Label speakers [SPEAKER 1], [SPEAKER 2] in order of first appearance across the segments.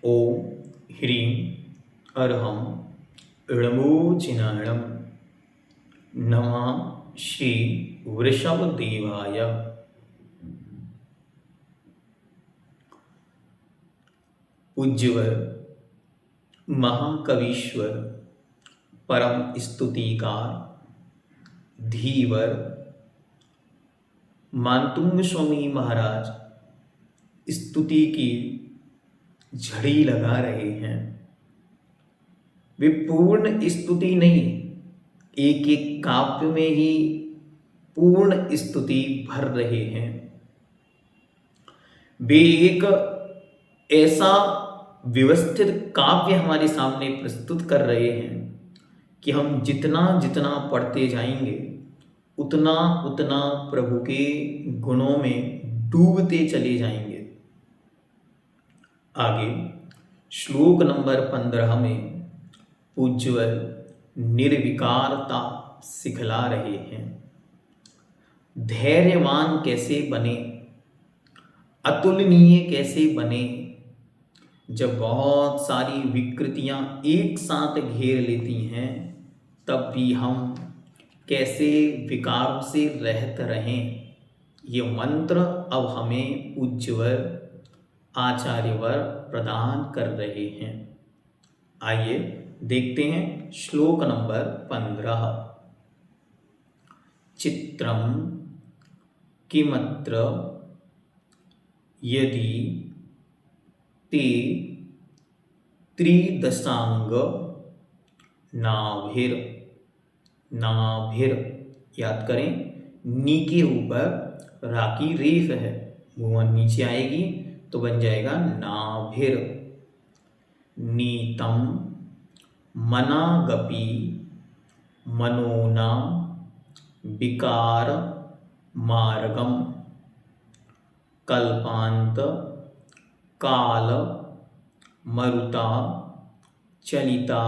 [SPEAKER 1] ओम ह्रीं अर्हं णमोचिनाणं नमः श्री वृषभदेवाय। पूज्यवर महाकवीश्वर परम स्तुतिकार धीवर मानतुंग स्वामी महाराज स्तुति की झड़ी लगा रहे हैं। वे पूर्ण स्तुति नहीं, एक एक काव्य में ही पूर्ण स्तुति भर रहे हैं। वे एक ऐसा व्यवस्थित काव्य हमारे सामने प्रस्तुत कर रहे हैं कि हम जितना जितना पढ़ते जाएंगे उतना उतना प्रभु के गुणों में डूबते चले जाएंगे। आगे श्लोक नंबर 15 में पूज्यवर निर्विकारता सिखला रहे हैं। धैर्यवान कैसे बने, अतुलनीय कैसे बने, जब बहुत सारी विकृतियां एक साथ घेर लेती हैं तब भी हम कैसे विकारों से रहते रहें। ये मंत्र अब हमें पूज्यवर आचार्यवर प्रदान कर रहे हैं। आइए देखते हैं श्लोक नंबर 15। चित्रम किमत्र यदि ते त्रिदशांग नाभिर। नाभिर याद करें, नी के ऊपर रा की रेफ है, भुवन नीचे आएगी तो बन जाएगा नाभिर। नीतम मनागपि मनोना विकार मार्गम कल्पांत काल मरुता चलिता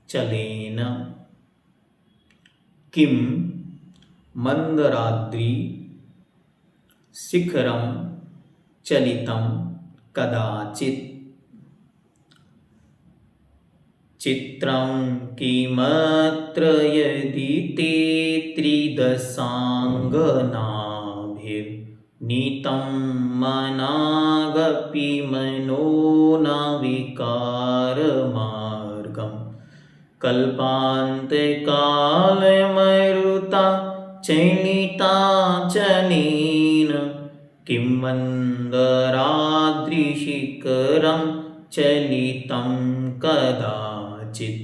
[SPEAKER 1] चलेन। किम मंदराद्रि शिखरम चलितम कदाचित्। चित्रं किमत्र यदि ते त्रिदशांगनाभिर्नीतं मनागपि मनोना विकारमार्गं कल्पान्तकालमरुता चलिता चलेन। किं मंदराद्रिशिखरं चलितं कदाचित्।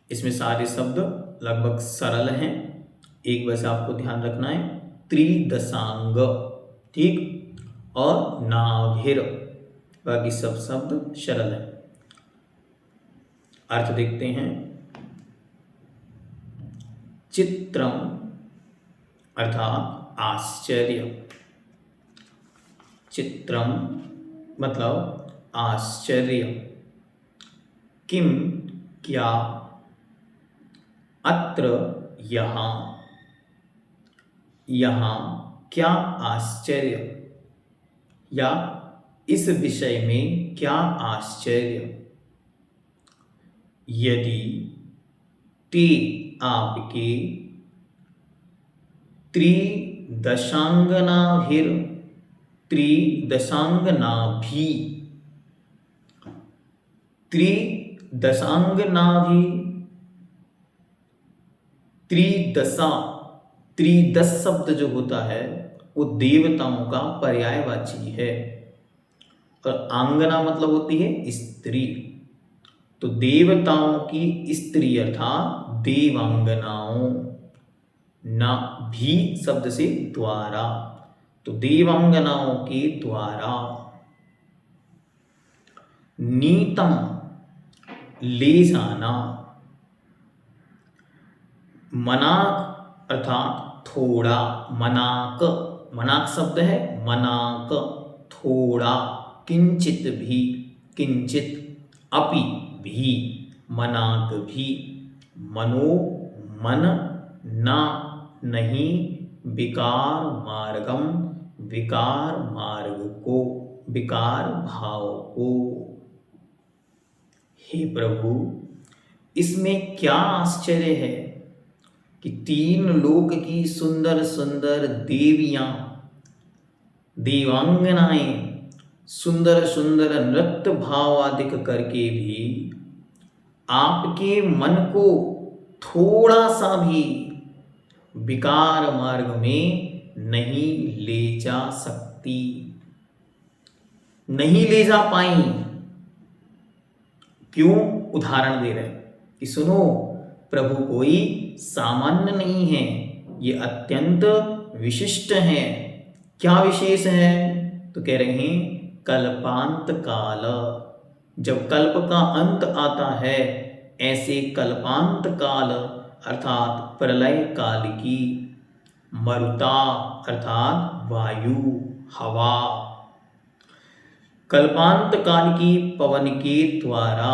[SPEAKER 1] इसमें सारे शब्द लगभग सरल हैं, एक वैसे आपको ध्यान रखना है। त्रिदशांग, ठीक, और नाभिर, बाकी सब शब्द सरल हैं। अर्थ देखते हैं। चित्रम अर्थात आश्चर्य। चित्रम मतलब आश्चर्य। किम क्या, अत्र यहाँ, यहाँ क्या आश्चर्य, या इस विषय में क्या आश्चर्य। यदि ते आपके त्रिदशांगनाभिर, त्रिदशांगनाभि, त्रिदशांगनाभि, त्रिदशा, त्रिदश शब्द जो होता है वो देवताओं का पर्यायवाची है, और आंगना मतलब होती है स्त्री। तो देवताओं की स्त्री अर्थात देवांगनाओं, ना भी शब्द से द्वारा, तो देवांगनाओं के द्वारा। नीतम ले जाना, मनाक अर्थात थोड़ा, मनाक, मनाक शब्द है, मनाक थोड़ा, किंचित भी, किंचित, अपि भी, मनाक भी, मनो मन, ना नहीं, विकार मार्गम विकार मार्ग को, विकार भाव को। हे प्रभु, इसमें क्या आश्चर्य है कि तीन लोक की सुंदर सुंदर देवियां, देवांगनाएं सुंदर सुंदर नृत्य भाव आदि करके भी आपके मन को थोड़ा सा भी विकार मार्ग में नहीं ले जा सकती, नहीं ले जा पाई। क्यों? उदाहरण दे रहे कि सुनो, प्रभु कोई सामान्य नहीं है, ये अत्यंत विशिष्ट है। क्या विशेष है? तो कह रहे हैं कल्पांत काल, जब कल्प का अंत आता है, ऐसे कल्पांत काल अर्थात प्रलय काल की मरुता अर्थात वायु हवा, कल्पांत काल की पवन के द्वारा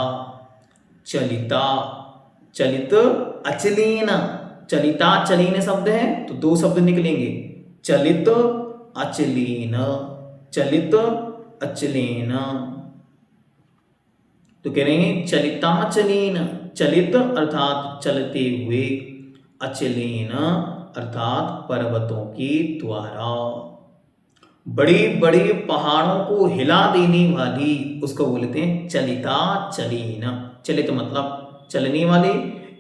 [SPEAKER 1] चलिता, चलित अचलीन, चलिता चलीन शब्द है तो दो शब्द निकलेंगे, चलित अचलीन, चलित अचलीन। तो कह रहे हैं चलिताचलीन, चलित अर्थात चलते हुए, अचलीन अर्थात पर्वतों के द्वारा, बड़े बड़े पहाड़ों को हिला देने वाली, उसको बोलते हैं चलिता चलीन। चलित मतलब चलने वाले,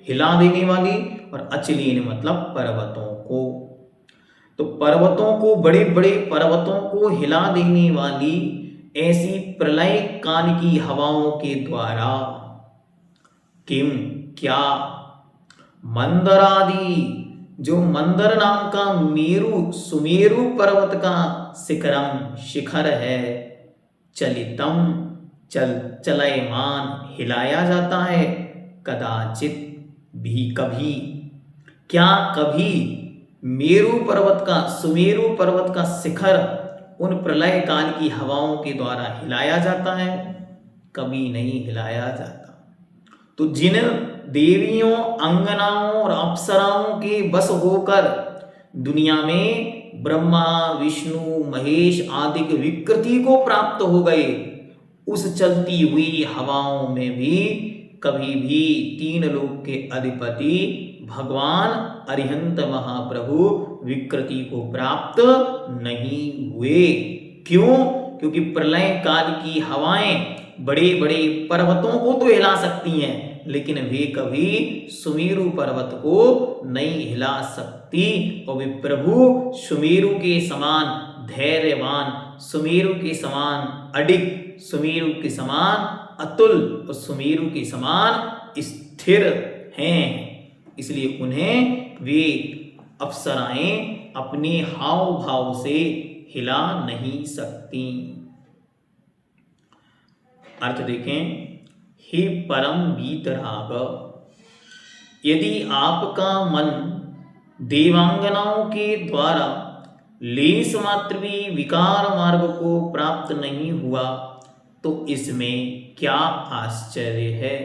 [SPEAKER 1] हिला देने वाली, और अचलीन मतलब पर्वतों को। तो पर्वतों को, बड़े बड़े पर्वतों को हिला देने वाली ऐसी प्रलय काल की हवाओं के द्वारा किम क्या, मंदरादि, जो मंदर नाम का मेरु सुमेरु पर्वत का शिखरम शिखर है, चलितम चलयमान हिलाया जाता है, कदाचित भी कभी, क्या कभी मेरु पर्वत का, सुमेरु पर्वत का शिखर उन प्रलय काल की हवाओं के द्वारा हिलाया जाता है? कभी नहीं हिलाया जाता। तो जिन देवियों, अंगनाओं और अप्सराओं के बस होकर दुनिया में ब्रह्मा, विष्णु, महेश आदि की विकृति को प्राप्त हो गए, उस चलती हुई हवाओं में भी कभी भी तीन लोक के अधिपति भगवान अरिहंत महाप्रभु विकृति को प्राप्त नहीं हुए। क्यों? क्योंकि प्रलय काल की हवाएं बड़े बड़े पर्वतों को तो हिला सकती हैं, लेकिन वे कभी सुमेरु पर्वत को नहीं हिला सकती। और वे प्रभु सुमेरु के समान धैर्यवान, सुमेरु के समान अडिग, सुमेरु के समान अतुल और सुमेरु के समान स्थिर हैं। इसलिए उन्हें वे अप्सराएं अपने हाव भाव से हिला नहीं सकती। अर्थ देखें, हे परम वीतराग, यदि आपका मन देवांगनाओं के द्वारा लेस मात्र भी विकार मार्ग को प्राप्त नहीं हुआ, तो इसमें क्या आश्चर्य है?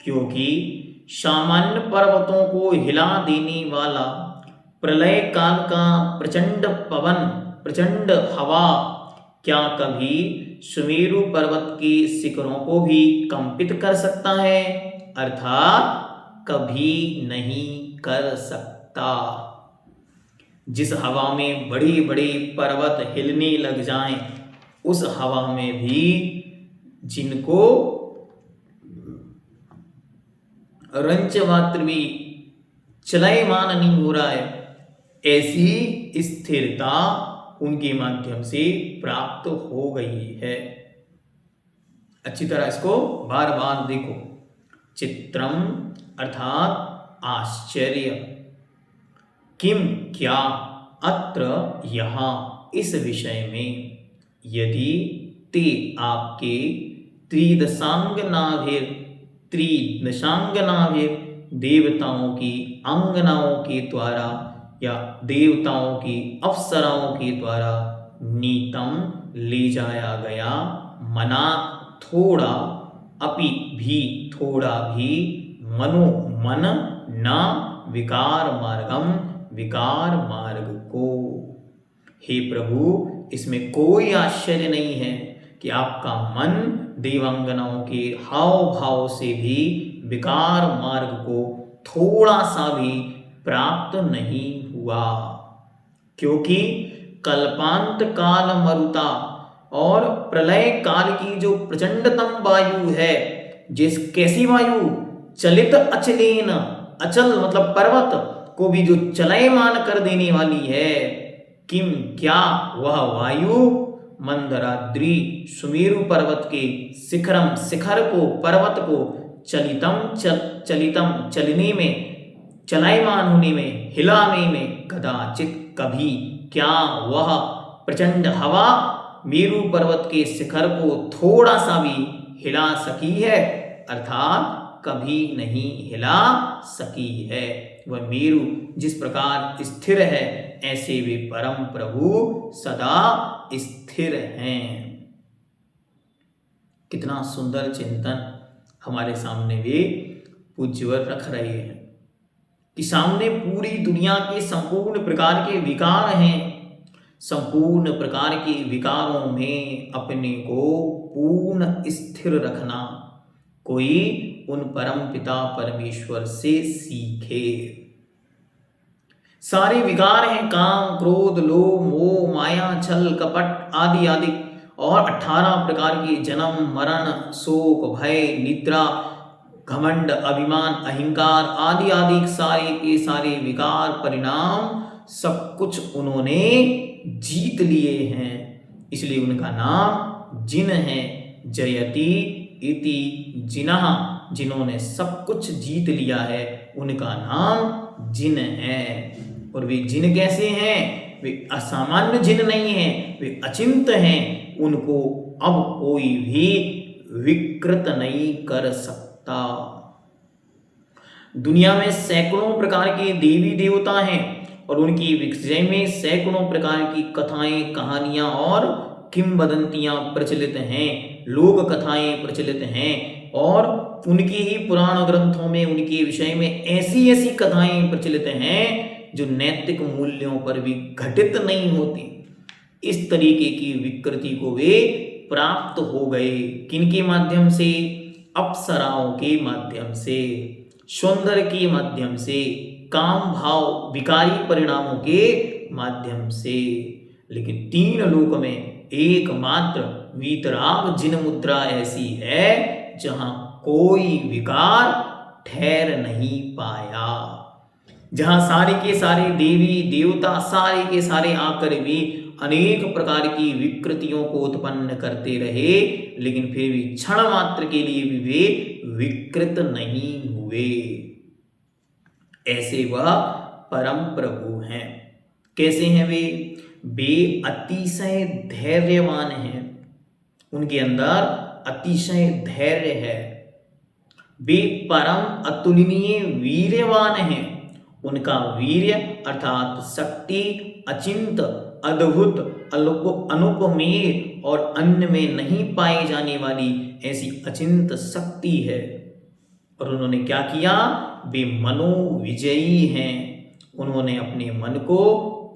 [SPEAKER 1] क्योंकि सामान्य पर्वतों को हिला देने वाला प्रलय काल का प्रचंड पवन, प्रचंड हवा क्या कभी सुमेरु पर्वत के शिखरों को भी कंपित कर सकता है? अर्थात कभी नहीं कर सकता। जिस हवा में बड़े बड़े पर्वत हिलने लग जाएं, उस हवा में भी जिनको रंच मात्र भी चलायमान नहीं हो रहा है, ऐसी स्थिरता उनके माध्यम से प्राप्त हो गई है। अच्छी तरह इसको बार बार देखो। चित्रम अर्थात आश्चर्य, किम क्या, अत्र यहाँ इस विषय में, यदि ते आपके त्रिदशांगनाभिर देवताओं की अंगनाओं के द्वारा या देवताओं की अप्सराओं के द्वारा नीतम ले जाया गया, मना थोड़ा, अपि भी थोड़ा भी, मनो मन न विकार मार्गम विकार मार्ग को। हे प्रभु, इसमें कोई आश्चर्य नहीं है कि आपका मन देवांगनाओं के हाव भाव से भी विकार मार्ग को थोड़ा सा भी प्राप्त नहीं हुआ, क्योंकि कल्पांत काल मरुता और प्रलय काल की जो प्रचंडतम वायु है, जिस कैसी वायु, चलित अचलेन, अचल मतलब पर्वत को भी जो चलयमान कर देने वाली है, किम क्या वह वायु मंदराद्रि सुमेरु पर्वत के शिखरम शिखर को पर्वत को चलितम चलने में, चलायमान होने में, हिलाने में कदाचित कभी क्या वह प्रचंड हवा मेरु पर्वत के शिखर को थोड़ा सा भी हिला सकी है? अर्थात कभी नहीं हिला सकी है। वह मेरु जिस प्रकार स्थिर है, ऐसे वे परम प्रभु सदा स्थिर हैं। कितना सुंदर चिंतन हमारे सामने वे पूज्यवर रख रहे हैं कि सामने पूरी दुनिया के संपूर्ण प्रकार के विकार हैं। संपूर्ण प्रकार के विकारों में अपने को पूर्ण स्थिर रखना कोई उन परम पिता परमेश्वर से सीखे। सारे विकार हैं काम, क्रोध, लोभ, मोह, माया, छल, कपट आदि आदि, और 18 प्रकार के जन्म, मरण, शोक, भय, निद्रा, घमंड, अभिमान, अहंकार आदि आदि सारे के सारे विकार परिणाम सब कुछ उन्होंने जीत लिए हैं। इसलिए उनका नाम जिन है। जयति इति जिनः, जिन्होंने सब कुछ जीत लिया है उनका नाम जिन है। और वे जिन कैसे हैं? वे असामान्य जिन नहीं हैं, वे अचिंत हैं। उनको अब कोई भी विकृत नहीं कर सकता। दुनिया में सैकड़ों प्रकार के देवी देवता हैं और उनकी विषय में सैकड़ों प्रकार की कथाएं, कहानियां और किंवदंतियां प्रचलित हैं, लोक कथाएं प्रचलित हैं, और उनके ही पुराण ग्रंथों में उनके विषय में ऐसी ऐसी कथाएं प्रचलित हैं जो नैतिक मूल्यों पर भी घटित नहीं होती। इस तरीके की विकृति को वे प्राप्त हो गए। किनके माध्यम से? अप्सराओं के माध्यम से, सौंदर्य के माध्यम से, काम भाव विकारी परिणामों के माध्यम से। लेकिन 3 लोक में एकमात्र वीतराग जिन मुद्रा ऐसी है जहां कोई विकार ठहर नहीं पाया, जहां सारे के सारे देवी देवता सारे के सारे आकर भी अनेक प्रकार की विकृतियों को उत्पन्न करते रहे, लेकिन फिर भी क्षण मात्र के लिए भी वे विकृत नहीं हुए। ऐसे वह परम प्रभु हैं। कैसे हैं वे? वे अतिशय धैर्यवान हैं, उनके अंदर अतिशय धैर्य है। वे परम अतुलनीय वीर्यवान हैं। उनका वीर्य अर्थात शक्ति अचिंत, अद्भुत, अनुपमेय और अन्य में नहीं पाई जाने वाली ऐसी अचिंत शक्ति है। और उन्होंने क्या किया? वे मनोविजयी हैं। उन्होंने अपने मन को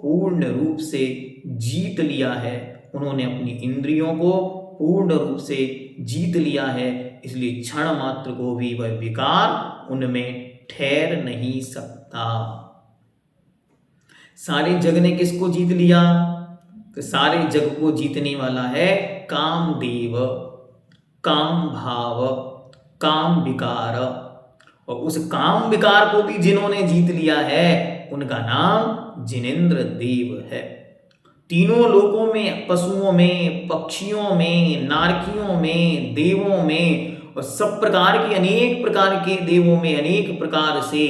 [SPEAKER 1] पूर्ण रूप से जीत लिया है। उन्होंने अपनी इंद्रियों को पूर्ण रूप से जीत लिया है। इसलिए क्षण मात्र को भी वह विकार उनमें ठहर नहीं सकता। सारे जग ने किसको जीत लिया? तो सारे जग को जीतने वाला है कामदेव, काम भाव, काम विकार। और उस काम विकार को भी जिन्होंने जीत लिया है उनका नाम जिनेंद्र देव है। तीनों लोकों में, पशुओं में, पक्षियों में, नारकियों में, देवों में और सब प्रकार के अनेक प्रकार के देवों में अनेक प्रकार से,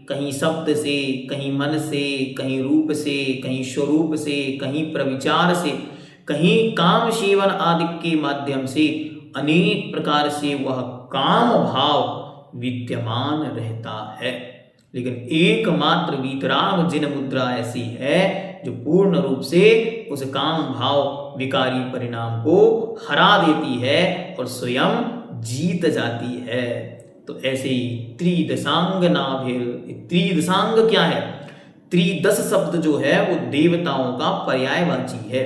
[SPEAKER 1] कहीं शब्द से, कहीं मन से, कहीं रूप से, कहीं स्वरूप से, कहीं प्रविचार से, कहीं काम सेवन आदि के माध्यम से अनेक प्रकार से वह काम भाव विद्यमान रहता है। लेकिन एकमात्र वीतराग जिन मुद्रा ऐसी है जो पूर्ण रूप से उस काम भाव विकारी परिणाम को हरा देती है और स्वयं जीत जाती है। तो ऐसे ही त्रिदशांग नाभिल। त्रिदशांग क्या है? त्रिदश शब्द जो है वो देवताओं का पर्यायवाची है।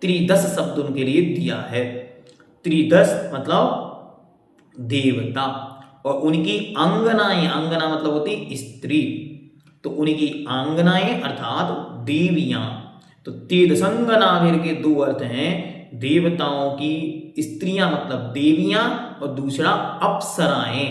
[SPEAKER 1] त्रिदश शब्द उनके लिए दिया है। त्रिदश मतलब देवता, और उनकी अंगनाएं, अंगना मतलब होती स्त्री, तो उनकी अंगनाएं अर्थात देवियां। तो त्रिदशंगनाभिर के दो अर्थ हैं, देवताओं की स्त्रियां मतलब देवियां और दूसरा अप्सराएं,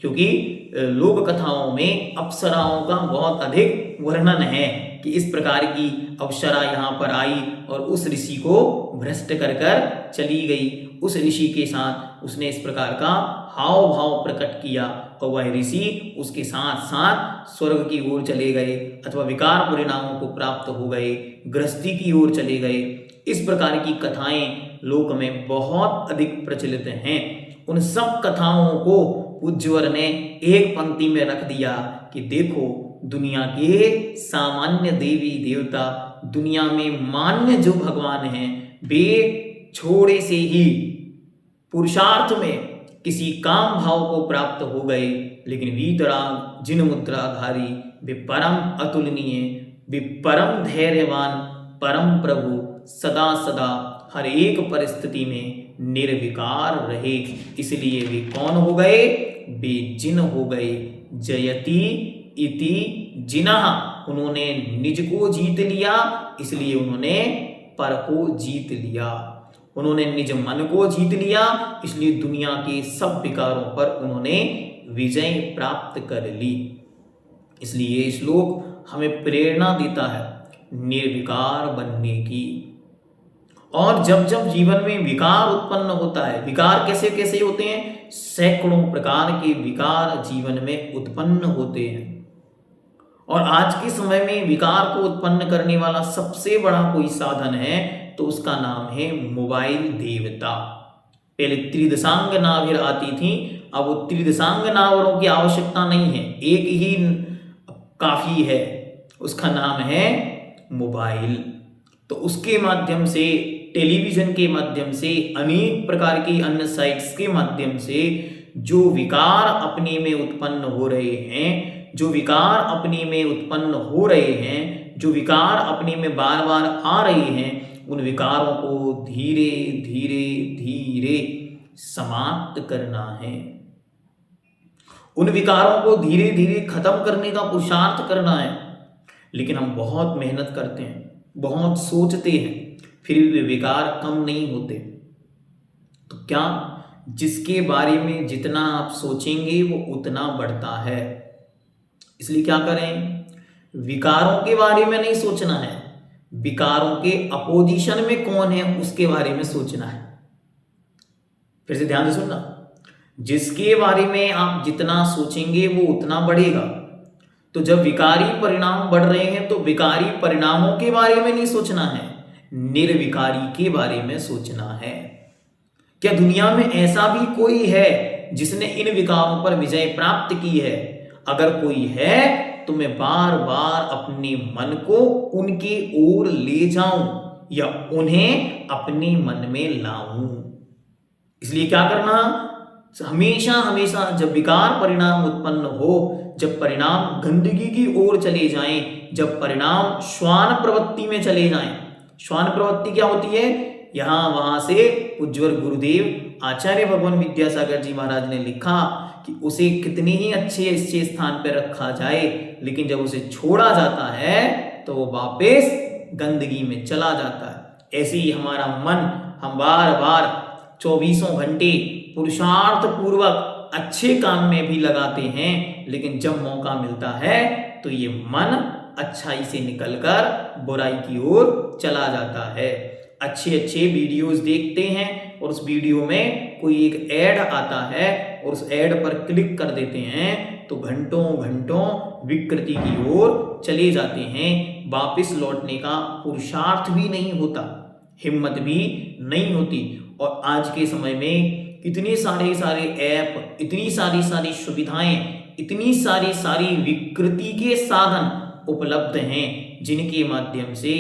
[SPEAKER 1] क्योंकि लोक कथाओं में अप्सराओं का बहुत अधिक वर्णन है कि इस प्रकार की अप्सरा यहाँ पर आई और उस ऋषि को भ्रष्ट कर कर चली गई। उस ऋषि के साथ उसने इस प्रकार का हाव भाव प्रकट किया और वह ऋषि उसके साथ साथ स्वर्ग की ओर चले गए अथवा विकार परिणामों को प्राप्त हो गए, गृहस्थी की ओर चले गए। इस प्रकार की कथाएं लोक में बहुत अधिक प्रचलित हैं। उन सब कथाओं को पूज्यवर ने एक पंक्ति में रख दिया कि देखो, दुनिया के सामान्य देवी देवता, दुनिया में मान्य जो भगवान हैं, वे छोड़े से ही पुरुषार्थ में किसी काम भाव को प्राप्त हो गए, लेकिन वीतराग जिन मुद्राधारी वे परम अतुलनीय, वे परम धैर्यवान, परम प्रभु सदा सदा हर एक परिस्थिति में निर्विकार रहे। इसलिए वे कौन हो गए? वे जिन हो गए। जयति इति जिनः, उन्होंने निज को जीत लिया, इसलिए उन्होंने पर को जीत लिया। उन्होंने निज मन को जीत लिया, इसलिए दुनिया के सब विकारों पर उन्होंने विजय प्राप्त कर ली। इसलिए ये श्लोक हमें प्रेरणा देता है निर्विकार बनने की। और जब जब जीवन में विकार उत्पन्न होता है, विकार कैसे कैसे होते हैं? सैकड़ों प्रकार के विकार जीवन में उत्पन्न होते हैं। और आज के समय में विकार को उत्पन्न करने वाला सबसे बड़ा कोई साधन है तो उसका नाम है मोबाइल देवता। पहले त्रिदशांग नाभिर आती थी, अब वो त्रिदशांग नावरों की आवश्यकता नहीं है, एक ही काफी है, उसका नाम है मोबाइल। तो उसके माध्यम से, टेलीविजन के माध्यम से, अनेक प्रकार की अन्य साइट्स के माध्यम से जो विकार अपने में उत्पन्न हो रहे हैं, जो विकार अपने में उत्पन्न हो रहे हैं, जो विकार अपने में बार बार आ रहे हैं, उन विकारों को धीरे धीरे धीरे समाप्त करना है। उन विकारों को धीरे धीरे खत्म करने का पुरुषार्थ करना है। लेकिन हम बहुत मेहनत करते हैं, बहुत सोचते हैं, फिर भी वे विकार कम नहीं होते। तो क्या? जिसके बारे में जितना आप सोचेंगे वो उतना बढ़ता है। इसलिए क्या करें? विकारों के बारे में नहीं सोचना है, विकारों के अपोजिशन में कौन है उसके बारे में सोचना है। फिर से ध्यान से सुनना, जिसके बारे में आप जितना सोचेंगे वो उतना बढ़ेगा। तो जब विकारी परिणाम बढ़ रहे हैं तो विकारी परिणामों के बारे में नहीं सोचना है, निर्विकारी के बारे में सोचना है। क्या दुनिया में ऐसा भी कोई है जिसने इन विकारों पर विजय प्राप्त की है? अगर कोई है तो मैं बार बार अपने मन को उनके ओर ले जाऊं या उन्हें अपने मन में लाऊं। इसलिए क्या करना? हमेशा हमेशा जब विकार परिणाम उत्पन्न हो, जब परिणाम गंदगी की ओर चले जाएं, जब परिणाम श्वान प्रवृत्ति में चले जाएं। श्वान प्रवृत्ति क्या होती है? यहां वहां से उज्ज्वल गुरुदेव आचार्य भगवान विद्यासागर जी महाराज ने लिखा कि उसे कितने ही अच्छे स्थान पर रखा जाए, लेकिन जब उसे छोड़ा जाता है तो वो वापस गंदगी में चला जाता है। ऐसे ही हमारा मन, हम बार बार 24 घंटे पुरुषार्थ पूर्वक अच्छे काम में भी लगाते हैं, लेकिन जब मौका मिलता है तो ये मन अच्छाई से निकलकर बुराई की ओर चला जाता है। अच्छे अच्छे वीडियोस देखते हैं और उस वीडियो में कोई एक ऐड आता है और उस ऐड पर क्लिक कर देते हैं तो घंटों घंटों विकृति की ओर चले जाते हैं। वापस लौटने का पुरुषार्थ भी नहीं होता, हिम्मत भी नहीं होती। और आज के समय में इतने सारे ऐप, इतनी सारी सुविधाएं, इतनी सारी विकृति के साधन उपलब्ध हैं, जिनके माध्यम से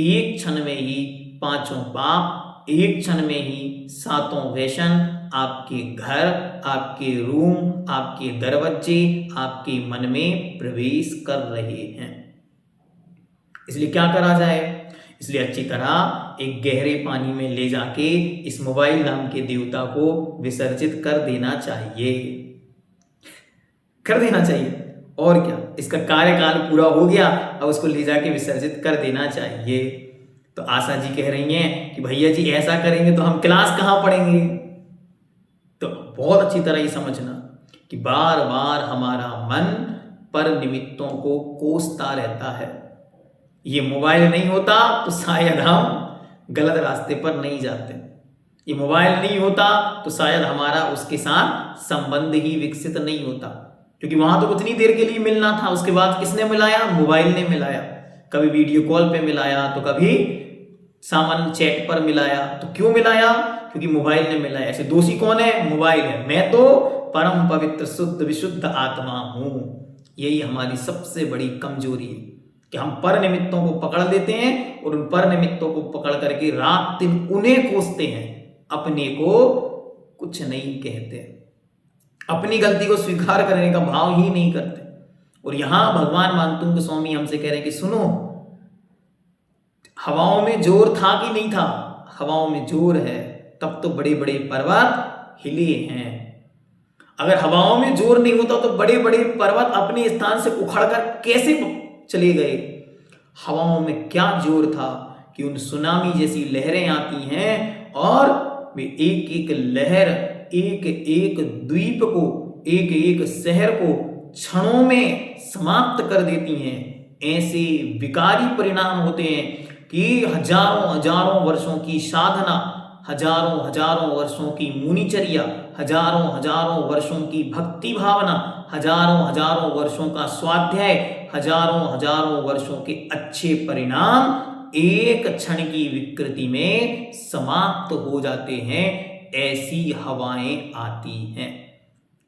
[SPEAKER 1] एक क्षण में ही 5 पाप, एक क्षण में ही 7 व्यसन आपके घर, आपके रूम, आपके दरवाजे, आपके मन में प्रवेश कर रहे हैं। इसलिए क्या करा जाए? इसलिए अच्छी तरह एक गहरे पानी में ले जाके इस मोबाइल नाम के देवता को विसर्जित कर देना चाहिए, कर देना चाहिए। और क्या, इसका कार्यकाल पूरा हो गया, अब उसको ले जाके विसर्जित कर देना चाहिए। तो आशा जी कह रही हैं कि भैया जी ऐसा करेंगे तो हम क्लास कहाँ पढ़ेंगे। तो बहुत अच्छी तरह ये समझना कि बार बार हमारा मन पर निमित्तों को कोसता रहता है। ये मोबाइल नहीं होता तो शायद हम गलत रास्ते पर नहीं जाते। ये मोबाइल नहीं होता तो शायद हमारा उसके साथ संबंध ही विकसित नहीं होता, क्योंकि वहां तो उतनी देर के लिए मिलना था, उसके बाद किसने मिलाया, मोबाइल ने मिलाया। कभी वीडियो कॉल पे मिलाया तो कभी सामान्य चैट पर मिलाया। तो क्यों मिलाया, क्योंकि मोबाइल ने मिलाया। ऐसे दोषी कौन है, मोबाइल है। मैं तो परम पवित्र शुद्ध विशुद्ध आत्मा हूं। यही हमारी सबसे बड़ी कमजोरी है कि हम पर निमित्तों को पकड़ लेते हैं और उन पर निमित्तों को पकड़ करके रात दिन उन्हें कोसते हैं, अपने को कुछ नहीं कहते, अपनी गलती को स्वीकार करने का भाव ही नहीं करते। और यहां भगवान मानतुंग स्वामी हमसे कह रहे हैं कि सुनो, हवाओं में जोर था कि नहीं था, हवाओं में जोर है, तब तो बड़े बड़े पर्वत हिले हैं। अगर हवाओं में जोर नहीं होता तो बड़े बड़े पर्वत अपने स्थान से उखड़कर कैसे चले गए। हवाओं में क्या जोर था कि उन सुनामी जैसी लहरें आती हैं और वे एक एक लहर, एक एक द्वीप को, एक एक शहर को क्षणों में समाप्त कर देती हैं। ऐसे विकारी परिणाम होते हैं कि हजारों हजारों वर्षों की साधना, हजारों हजारों वर्षों की मुनिचर्या, हजारों हजारों वर्षों की भक्ति भावना, हजारों हजारों वर्षों का स्वाध्याय, हजारों हजारों वर्षों के अच्छे परिणाम एक क्षण की विकृति में समाप्त हो जाते हैं। ऐसी हवाएं आती हैं।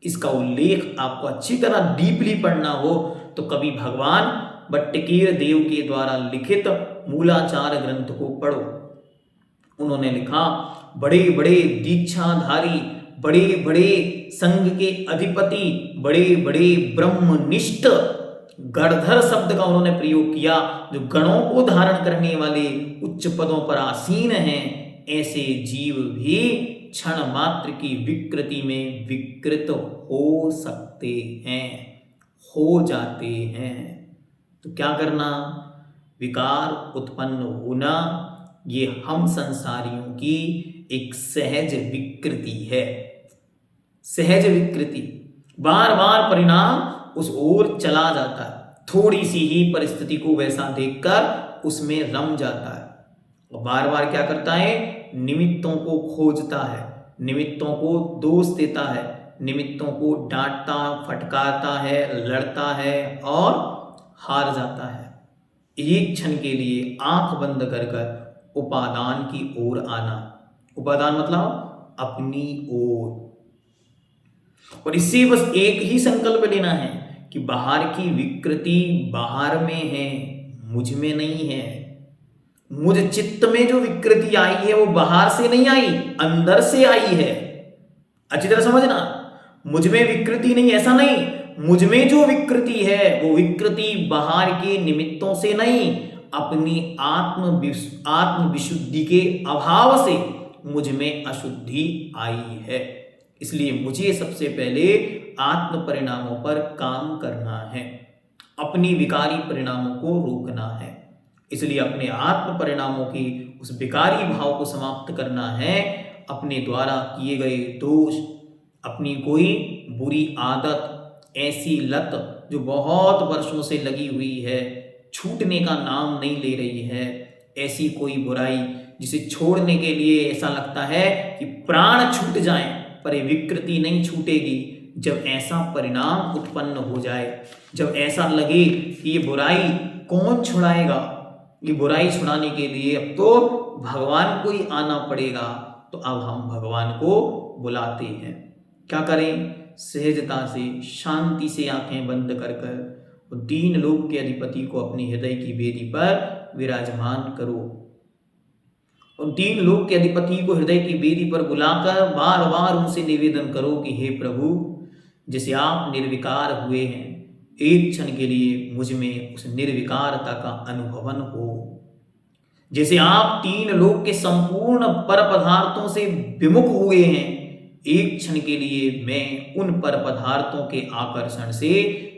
[SPEAKER 1] इसका उल्लेख आपको अच्छी तरह डीपली पढ़ना हो तो कभी भगवान बट्टकीर देव के द्वारा लिखित मूलाचार ग्रंथ को पढ़ो। उन्होंने लिखा, बड़े बड़े दीक्षाधारी, बड़े बड़े संघ के अधिपति, बड़े बड़े ब्रह्मनिष्ठ, गणधर शब्द का उन्होंने प्रयोग किया, जो गणों को धारण करने वाले उच्च पदों पर आसीन हैं, ऐसे जीव भी क्षण मात्र की विकृति में विकृत हो सकते हैं, हो जाते हैं। तो क्या करना, विकार उत्पन्न होना ये हम संसारियों की एक सहज विकृति है। सहज विकृति, बार बार परिणाम उस ओर चला जाता है। थोड़ी सी ही परिस्थिति को वैसा देखकर उसमें रम जाता है और बार बार क्या करता है, निमित्तों को खोजता है, निमित्तों को दोष देता है, निमित्तों को डांटता फटकारता है, लड़ता है और हार जाता है। एक क्षण के लिए आंख बंद कर कर उपादान की ओर आना। उपादान मतलब अपनी ओर। और इससे बस एक ही संकल्प लेना है कि बाहर की विकृति बाहर में है, मुझ में नहीं है। मुझ चित्त में जो विकृति आई है वो बाहर से नहीं आई, अंदर से आई है। अच्छी तरह समझना, मुझ में विकृति नहीं, ऐसा नहीं। मुझ में जो विकृति है वो विकृति बाहर के निमित्तों से नहीं, अपनी आत्म विशुद्धि के अभाव से मुझ में अशुद्धि आई है। इसलिए मुझे सबसे पहले आत्म परिणामों पर काम करना है, अपनी विकारी परिणामों को रोकना है। इसलिए अपने आत्म परिणामों की उस विकारी भाव को समाप्त करना है। अपने द्वारा किए गए दोष, अपनी कोई बुरी आदत, ऐसी लत जो बहुत वर्षों से लगी हुई है, छूटने का नाम नहीं ले रही है, ऐसी कोई बुराई जिसे छोड़ने के लिए ऐसा लगता है कि प्राण छूट जाएं, पर ये विकृति नहीं छूटेगी। जब ऐसा परिणाम उत्पन्न हो जाए, जब ऐसा लगे कि ये बुराई कौन छुड़ाएगा, ये बुराई छुड़ाने के लिए अब तो भगवान को ही आना पड़ेगा, तो अब हम भगवान को बुलाते हैं। क्या करें, सहजता से, शांति से आंखें बंद कर कर और दीन लोक के अधिपति को अपने हृदय की वेदी पर विराजमान करो। उन तीन लोक के अधिपति को हृदय की वेदी पर बुलाकर बार बार उनसे निवेदन करो कि हे प्रभु, जैसे आप निर्विकार हुए हैं, एक क्षण के लिए मुझ में उस निर्विकारता का अनुभवन हो। जैसे आप तीन लोक के संपूर्ण पर पदार्थों से विमुख हुए हैं, एक क्षण के लिए मैं उन पर पदार्थों के आकर्षण से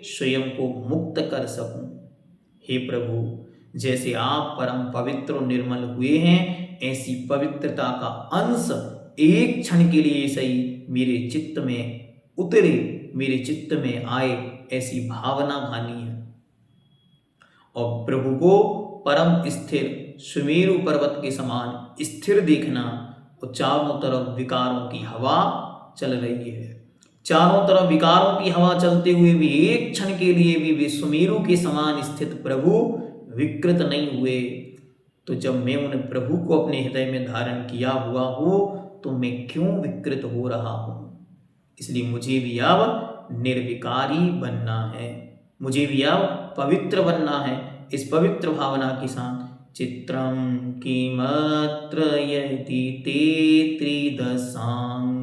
[SPEAKER 1] स्वयं को मुक्त कर सकूं। हे प्रभु, जैसे आप परम पवित्र और निर्मल हुए हैं, ऐसी पवित्रता का अंश एक क्षण के लिए सही मेरे चित्त में उतरे, मेरे चित्त में आए, ऐसी भावना भानी है। और प्रभु को परम स्थिर सुमेरु पर्वत के समान स्थिर देखना, और चारों तरफ विकारों की हवा चल रही है, चारों तरफ विकारों की हवा चलते हुए भी एक क्षण के लिए भी वे सुमेरु के समान स्थित प्रभु विकृत नहीं हुए। तो जब मैं उन प्रभु को अपने हृदय में धारण किया हुआ हूं, तो मैं क्यों विकृत हो रहा हूं? इसलिए मुझे भी अब निर्विकारी बनना है, मुझे भी अब पवित्र बनना है। इस पवित्र भावना के साथ चित्रम किमत्र यदि ते त्रिदशांगनाभिर्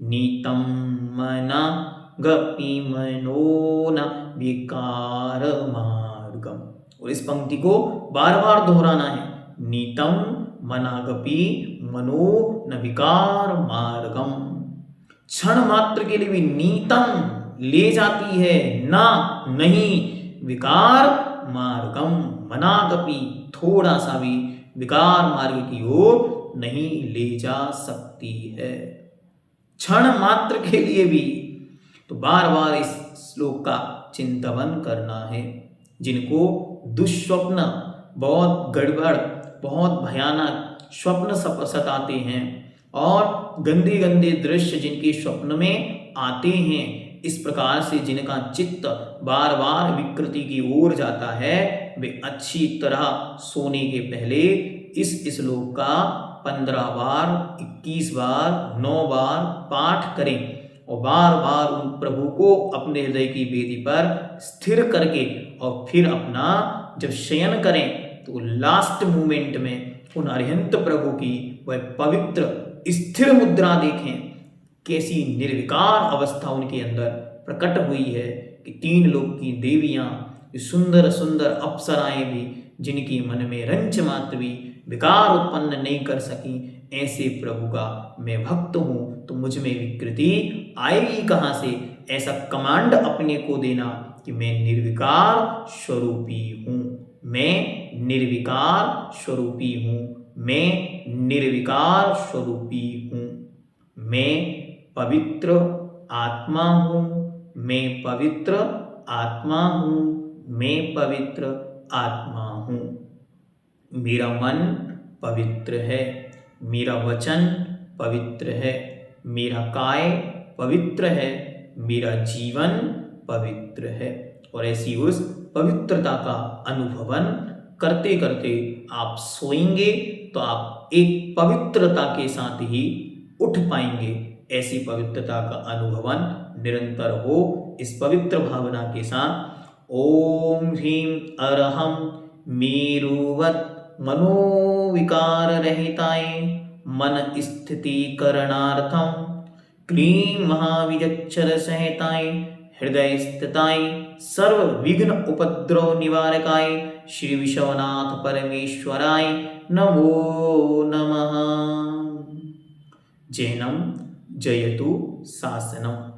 [SPEAKER 1] नीतं मना गपि मनो न विकार मार्गम। और इस पंक्ति को बार बार दोहराना है, नीतम मनागपि मनो न विकार मार्गम। क्षण मात्र के लिए भी नीतम ले जाती है, ना नहीं, विकार मार्गम, मनागपि थोड़ा सा भी विकार मार्ग की ओर नहीं ले जा सकती है, क्षण मात्र के लिए भी। तो बार बार इस श्लोक का चिंतन करना है। जिनको दुष्स्वप्न, बहुत गड़बड़, बहुत भयानक स्वप्न सताते हैं और गंदे गंदे दृश्य जिनके स्वप्न में आते हैं, इस प्रकार से जिनका चित्त बार बार विकृति की ओर जाता है, वे अच्छी तरह सोने के पहले इस श्लोक का 15 बार, 21 बार, 9 बार पाठ करें और बार बार उन प्रभु को अपने हृदय की वेदी पर स्थिर करके और फिर अपना जब शयन करें तो लास्ट मोमेंट में उन अरिहंत प्रभु की वह पवित्र स्थिर मुद्रा देखें। कैसी निर्विकार अवस्था उनके अंदर प्रकट हुई है कि तीन लोक की देवियां, सुंदर सुंदर अप्सराएं भी, जिनकी मन में रंच मात्र भी विकार उत्पन्न नहीं कर सकी, ऐसे प्रभु का मैं भक्त हूं, तो मुझ में विकृति आएगी कहां से? ऐसा कमांड अपने को देना कि मैं निर्विकार स्वरूपी हूं, मैं निर्विकार स्वरूपी हूं, मैं निर्विकार स्वरूपी हूं, मैं पवित्र आत्मा हूं, मैं पवित्र आत्मा हूं, मैं पवित्र आत्मा हूं। मेरा मन पवित्र है, मेरा वचन पवित्र है, मेरा काय पवित्र है, मेरा जीवन पवित्र है। और ऐसी उस पवित्रता का अनुभवन करते करते आप सोएंगे तो आप एक पवित्रता के साथ ही उठ पाएंगे। ऐसी पवित्रता का अनुभवन निरंतर हो। इस पवित्र भावना के साथ ओम ह्रीं अरहम मेरुवत मनोविकार रहिताय मन स्थिति करणार्थम क्लीं महाविजक्षर सहिताय हृदय स्थिताय सर्व विघ्न उपद्रव निवारकाय श्री विश्वनाथ परमेश्वराय नमो नमः। जैनम जयतु शासनम।